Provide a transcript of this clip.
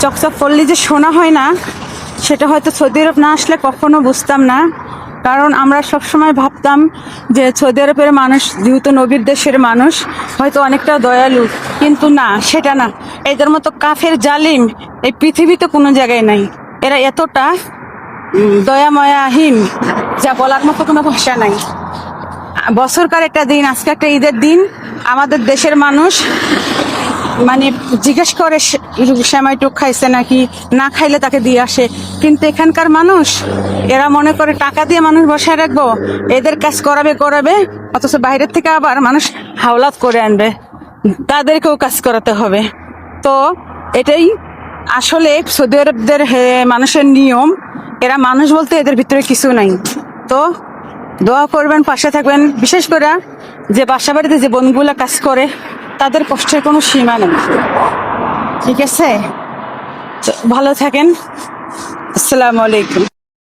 চকচক করলে যে শোনা হয় না, সেটা হয়তো সৌদি আরব না আসলে কখনো বুঝতাম না। কারণ আমরা সবসময় ভাবতাম যে সৌদি আরবের মানুষ যেহেতু নবীর দেশের মানুষ হয়তো অনেকটা দয়ালু, কিন্তু না, সেটা না। এদের মতো কাফের জালিম এই পৃথিবীতে কোনো জায়গায় নাই। এরা এতটা দয়াময়াহীন, যা বলার মতো কোনো ভাষা নাই। বছরকার একটা দিন, আজকে একটা ঈদের দিন, আমাদের দেশের মানুষ মানে জিজ্ঞেস করে সেমাইটুক খাইছে নাকি, না খাইলে তাকে দিয়ে আসে। কিন্তু এখানকার মানুষ, এরা মনে করে টাকা দিয়ে মানুষ বসায় রাখবো, এদের কাজ করাবে, অথচ বাইরের থেকে আবার মানুষ হাওলাত করে আনবে, তাদেরকেও কাজ করাতে হবে। তো এটাই আসলে সৌদি আরবদের মানুষের নিয়ম। এরা মানুষ বলতে এদের ভিতরে কিছু নাই। তো দোয়া করবেন, পাশে থাকবেন। বিশেষ করে যে বাসা বাড়িতে যে বোনগুলা কাজ করে, তাদের কষ্টের কোনো সীমা নেই। ঠিক আছে, ভালো থাকেন। আসসালামু আলাইকুম।